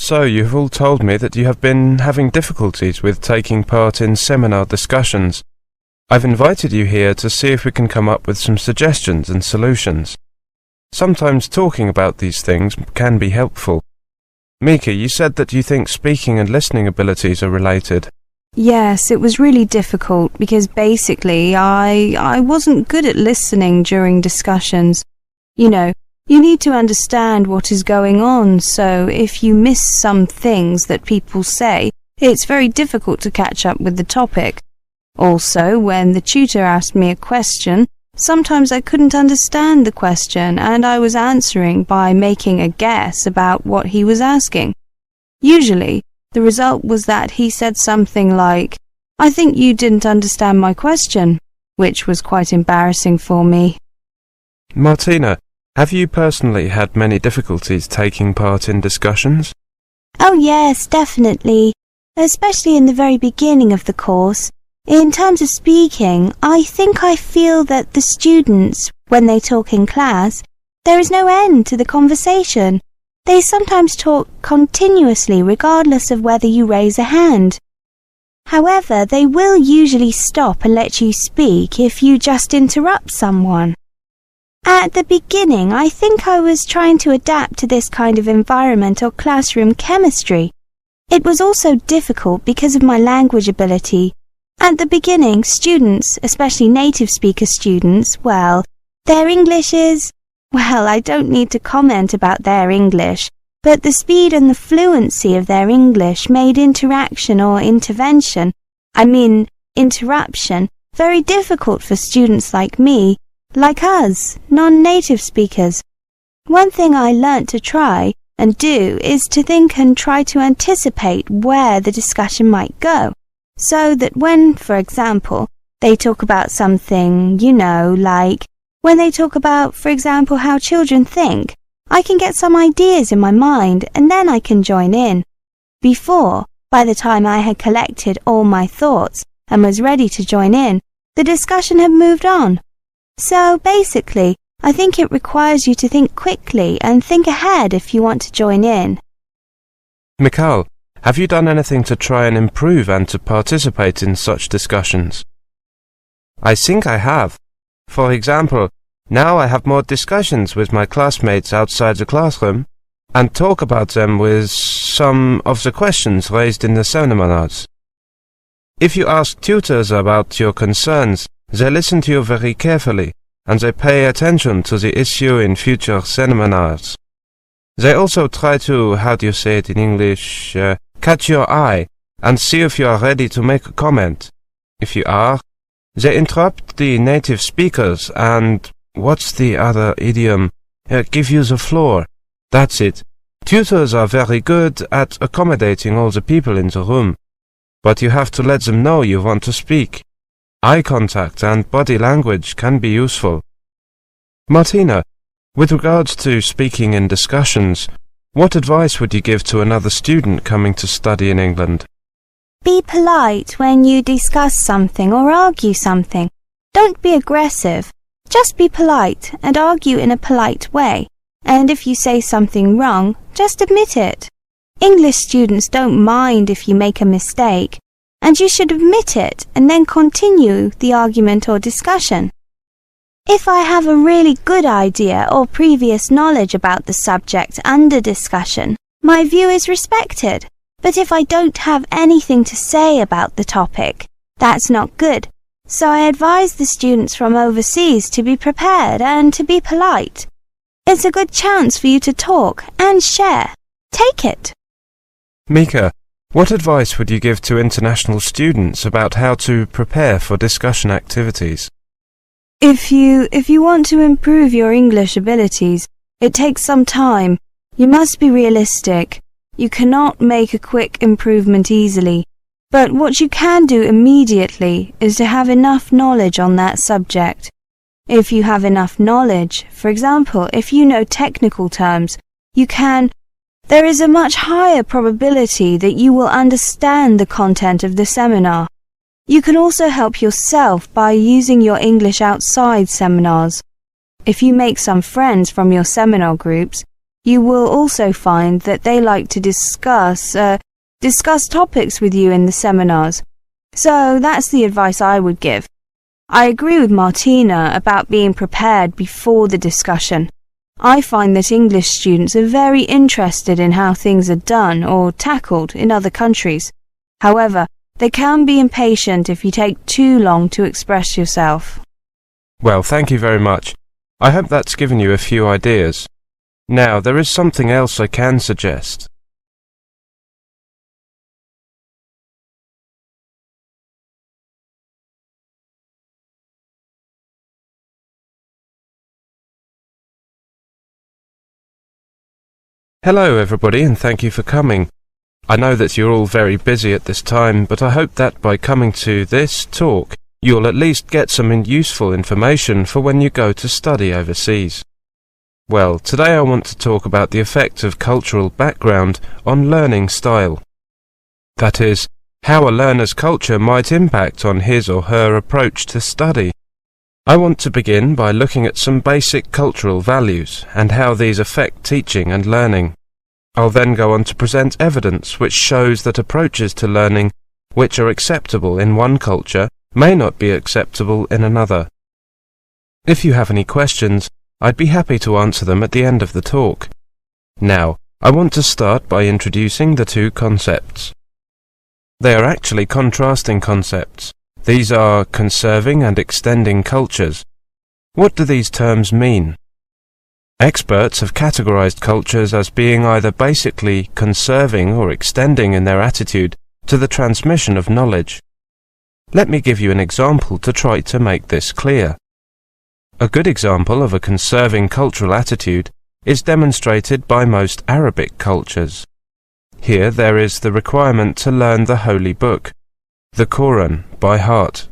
So, you've all told me that you have been having difficulties with taking part in seminar discussions. I've invited you here to see if we can come up with some suggestions and solutions. Sometimes talking about these things can be helpful. Mika, you said that you think speaking and listening abilities are related. Yes, it was really difficult because basically I wasn't good at listening during discussions. You know, you need to understand what is going on, so if you miss some things that people say, it's very difficult to catch up with the topic. Also, when the tutor asked me a question, sometimes I couldn't understand the question and I was answering by making a guess about what he was asking. Usually, the result was that he said something like, "I think you didn't understand my question," which was quite embarrassing for me. Martina, have you personally had many difficulties taking part in discussions? Oh yes, definitely. Especially in the very beginning of the course. In terms of speaking, I think I feel that the students, when they talk in class, there is no end to the conversation. They sometimes talk continuously regardless of whether you raise a hand. However, they will usually stop and let you speak if you just interrupt someone. At the beginning, I think I was trying to adapt to this kind of environment or classroom chemistry. It was also difficult because of my language ability. At the beginning, students, especially native speaker students, well, their English is... Well, I don't need to comment about their English, but the speed and the fluency of their English made interaction or interruption, very difficult for students like me, like us, non-native speakers. One thing I learnt to try and do is to think and try to anticipate where the discussion might go, so that when, for example, they talk about something, like when they talk about, for example, how children think, I can get some ideas in my mind and then I can join in. Before, by the time I had collected all my thoughts and was ready to join in, the discussion had moved on. So basically, I think it requires you to think quickly and think ahead if you want to join in. Mikhail, have you done anything to try and improve and to participate in such discussions? I think I have. For example, now I have more discussions with my classmates outside the classroom and talk about them with some of the questions raised in the seminars. If you ask tutors about your concerns, they listen to you very carefully and they pay attention to the issue in future seminars. They also try to, how do you say it in English, catch your eye and see if you are ready to make a comment. If you are, they interrupt the native speakers and, what's the other idiom? Give you the floor. That's it. Tutors are very good at accommodating all the people in the room, but you have to let them know you want to speak. Eye contact and body language can be useful. Martina, with regards to speaking in discussions, what advice would you give to another student coming to study in England? Be polite when you discuss something or argue something. Don't be aggressive. Just be polite and argue in a polite way. And if you say something wrong, just admit it. English students don't mind if you make a mistake, and you should admit it and then continue the argument or discussion. If I have a really good idea or previous knowledge about the subject under discussion, my view is respected. But if I don't have anything to say about the topic, that's not good. So I advise the students from overseas to be prepared and to be polite. It's a good chance for you to talk and share. Take it. Mika, what advice would you give to international students about how to prepare for discussion activities? If you want to improve your English abilities, it takes some time. You must be realistic. You cannot make a quick improvement easily. But what you can do immediately is to have enough knowledge on that subject. If you have enough knowledge, for example, if you know technical terms, there is a much higher probability that you will understand the content of the seminar. You can also help yourself by using your English outside seminars. If you make some friends from your seminar groups, You will also find that they like to discuss topics with you in the seminars. So that's the advice I would give. I agree with Martina about being prepared before the discussion. I find that English students are very interested in how things are done or tackled in other countries. However, they can be impatient if you take too long to express yourself. Well, thank you very much. I hope that's given you a few ideas. Now, there is something else I can suggest. Hello everybody, and thank you for coming. I know that you're all very busy at this time, but I hope that by coming to this talk, you'll at least get some useful information for when you go to study overseas. Well, today I want to talk about the effect of cultural background on learning style. That is, how a learner's culture might impact on his or her approach to study. I want to begin by looking at some basic cultural values and how these affect teaching and learning. I'll then go on to present evidence which shows that approaches to learning which are acceptable in one culture may not be acceptable in another. If you have any questions, I'd be happy to answer them at the end of the talk. Now, I want to start by introducing the two concepts. They are actually contrasting concepts. These are conserving and extending cultures. What do these terms mean? Experts have categorized cultures as being either basically conserving or extending in their attitude to the transmission of knowledge. Let me give you an example to try to make this clear. A good example of a conserving cultural attitude is demonstrated by most Arabic cultures. Here there is the requirement to learn the Holy Book, the Quran, by heart.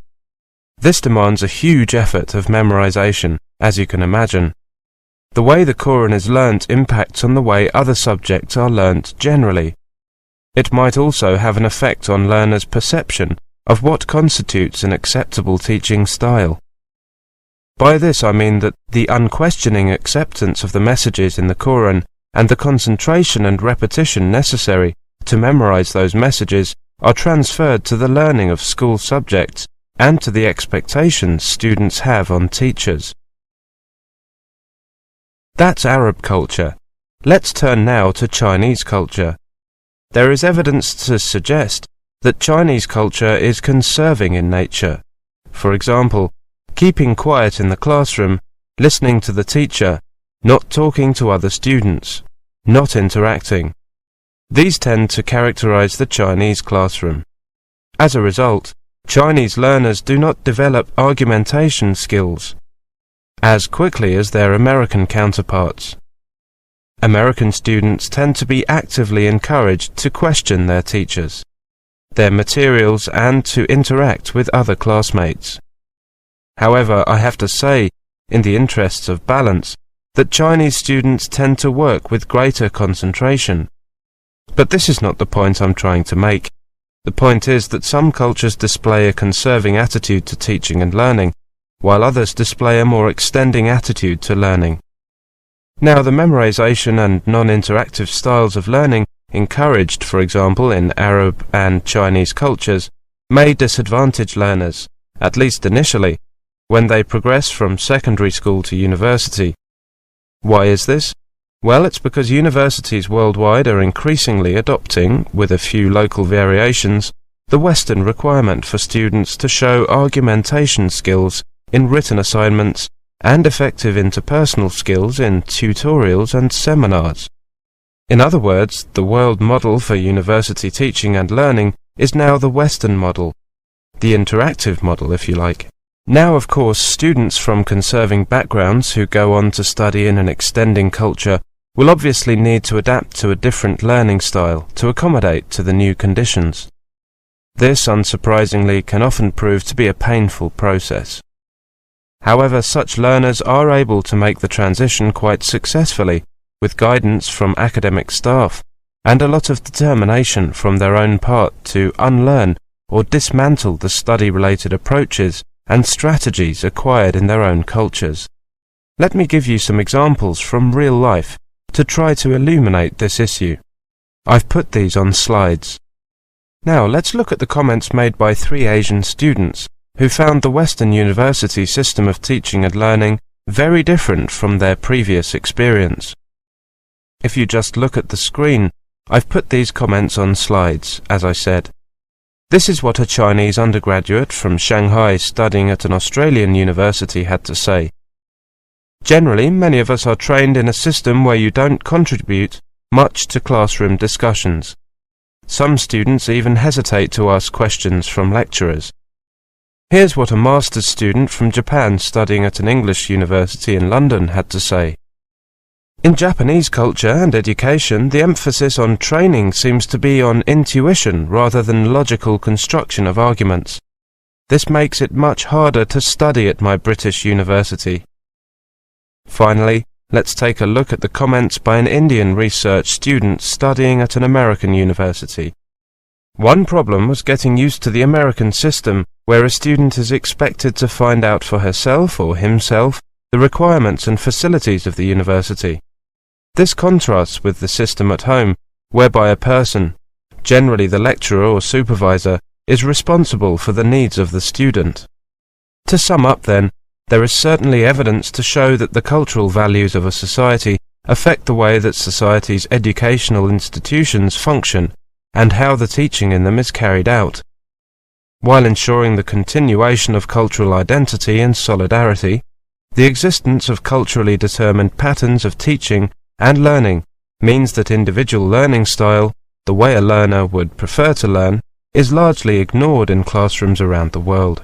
This demands a huge effort of memorization, as you can imagine. The way the Quran is learnt impacts on the way other subjects are learnt generally. It might also have an effect on learners' perception of what constitutes an acceptable teaching style. By this I mean that the unquestioning acceptance of the messages in the Quran and the concentration and repetition necessary to memorize those messages are transferred to the learning of school subjects and to the expectations students have on teachers. That's Arab culture. Let's turn now to Chinese culture. There is evidence to suggest that Chinese culture is conserving in nature. For example, keeping quiet in the classroom, listening to the teacher, not talking to other students, not interacting. These tend to characterize the Chinese classroom. As a result, Chinese learners do not develop argumentation skills as quickly as their American counterparts. American students tend to be actively encouraged to question their teachers, their materials, and to interact with other classmates. However, I have to say, in the interests of balance, that Chinese students tend to work with greater concentration. But this is not the point I'm trying to make. The point is that some cultures display a conserving attitude to teaching and learning, while others display a more extending attitude to learning. Now, the memorization and non-interactive styles of learning encouraged, for example, in Arab and Chinese cultures, may disadvantage learners, at least initially, when they progress from secondary school to university. Why is this? Well, it's because universities worldwide are increasingly adopting, with a few local variations, the Western requirement for students to show argumentation skills in written assignments and effective interpersonal skills in tutorials and seminars. In other words, the world model for university teaching and learning is now the Western model, the interactive model, if you like. Now, of course, students from conserving backgrounds who go on to study in an extending culture will obviously need to adapt to a different learning style to accommodate to the new conditions. This, unsurprisingly, can often prove to be a painful process. However, such learners are able to make the transition quite successfully, with guidance from academic staff and a lot of determination from their own part to unlearn or dismantle the study-related approaches and strategies acquired in their own cultures. Let me give you some examples from real life to try to illuminate this issue. I've put these on slides. Now let's look at the comments made by 3 Asian students who found the Western university system of teaching and learning very different from their previous experience. If you just look at the screen, I've put these comments on slides, as I said. This is what a Chinese undergraduate from Shanghai studying at an Australian university had to say. Generally, many of us are trained in a system where you don't contribute much to classroom discussions. Some students even hesitate to ask questions from lecturers. Here's what a master's student from Japan studying at an English university in London had to say. In Japanese culture and education, the emphasis on training seems to be on intuition rather than logical construction of arguments. This makes it much harder to study at my British university. Finally, let's take a look at the comments by an Indian research student studying at an American university. One problem was getting used to the American system, where a student is expected to find out for herself or himself the requirements and facilities of the university. This contrasts with the system at home, whereby a person, generally the lecturer or supervisor, is responsible for the needs of the student. To sum up then, there is certainly evidence to show that the cultural values of a society affect the way that society's educational institutions function and how the teaching in them is carried out. While ensuring the continuation of cultural identity and solidarity, the existence of culturally determined patterns of teaching and learning means that individual learning style, the way a learner would prefer to learn, is largely ignored in classrooms around the world.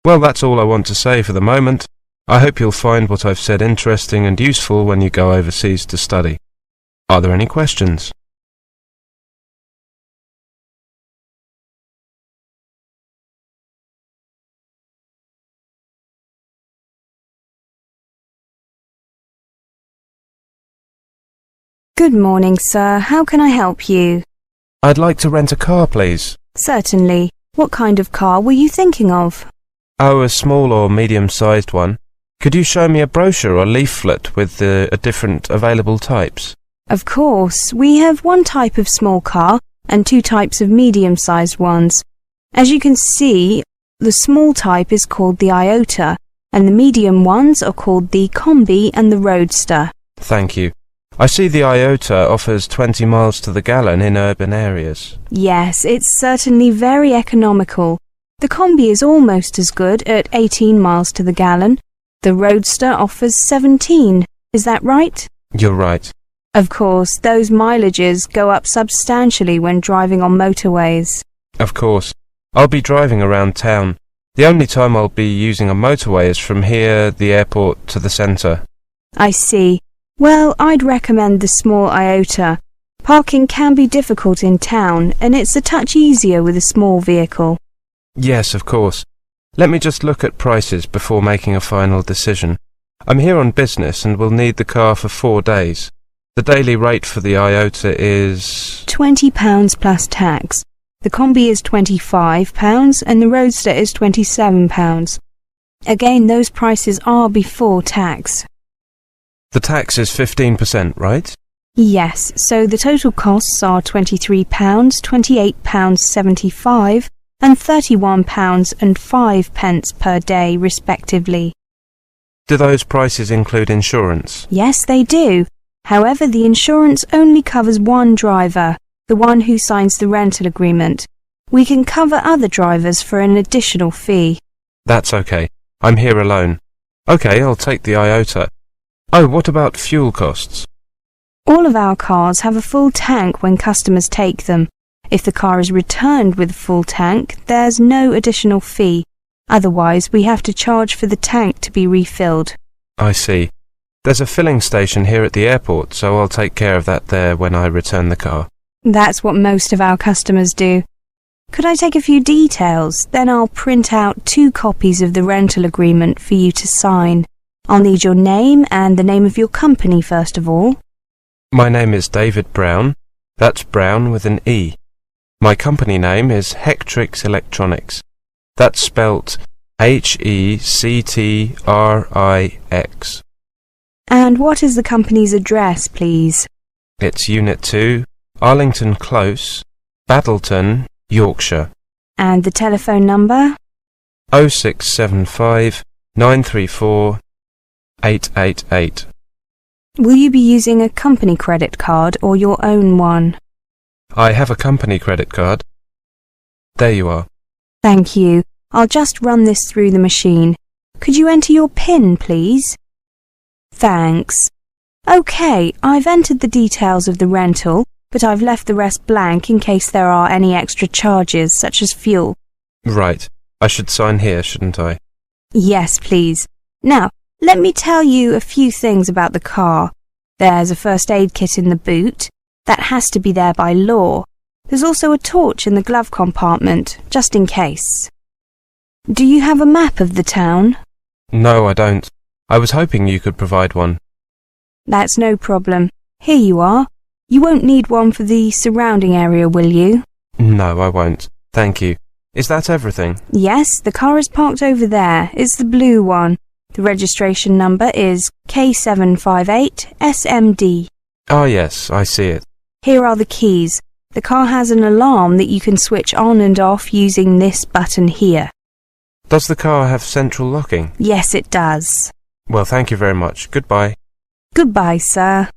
Well, that's all I want to say for the moment. I hope you'll find what I've said interesting and useful when you go overseas to study. Are there any questions? Good morning, sir. How can I help you? I'd like to rent a car, please. Certainly. What kind of car were you thinking of? Oh, a small or medium-sized one. Could you show me a brochure or leaflet with the different available types? Of course. We have one type of small car and 2 types of medium-sized ones. As you can see, the small type is called the Iota, and the medium ones are called the Combi and the Roadster. Thank you. I see the Iota offers 20 miles to the gallon in urban areas. Yes, it's certainly very economical. The Combi is almost as good at 18 miles to the gallon. The Roadster offers 17. Is that right? You're right. Of course, those mileages go up substantially when driving on motorways. Of course. I'll be driving around town. The only time I'll be using a motorway is from here, the airport, to the centre. I see. Well, I'd recommend the small Iota. Parking can be difficult in town, and it's a touch easier with a small vehicle. Yes, of course. Let me just look at prices before making a final decision. I'm here on business and will need the car for 4 days. The daily rate for the Iota is £20 plus tax. The Combi is £25 and the Roadster is £27. Again, those prices are before tax. The tax is 15%, right? Yes, so the total costs are £23, £28.75 and £31.05 per day, respectively. Do those prices include insurance? Yes, they do. However, the insurance only covers one driver, the one who signs the rental agreement. We can cover other drivers for an additional fee. That's okay. I'm here alone. Okay, I'll take the Iota. Oh, what about fuel costs? All of our cars have a full tank when customers take them. If the car is returned with a full tank, there's no additional fee. Otherwise, we have to charge for the tank to be refilled. I see. There's a filling station here at the airport, so I'll take care of that there when I return the car. That's what most of our customers do. Could I take a few details? Then I'll print out 2 copies of the rental agreement for you to sign. I'll need your name and the name of your company first of all. My name is David Brown. That's Brown with an E. My company name is Hectrix Electronics. That's spelt Hectrix. And what is the company's address, please? It's Unit 2, Arlington Close, Battleton, Yorkshire. And the telephone number? 0675 934 888. Will you be using a company credit card or your own one? I have a company credit card. There you are. Thank you. I'll just run this through the machine. Could you enter your PIN, please? Thanks. OK, I've entered the details of the rental, but I've left the rest blank in case there are any extra charges, such as fuel. Right. I should sign here, shouldn't I? Yes, please. Now, let me tell you a few things about the car. There's a first aid kit in the boot. That has to be there by law. There's also a torch in the glove compartment, just in case. Do you have a map of the town? No, I don't. I was hoping you could provide one. That's no problem. Here you are. You won't need one for the surrounding area, will you? No, I won't. Thank you. Is that everything? Yes, the car is parked over there. It's the blue one. The registration number is K758SMD. Ah, yes, I see it. Here are the keys. The car has an alarm that you can switch on and off using this button here. Does the car have central locking? Yes, it does. Well, thank you very much. Goodbye. Goodbye, sir.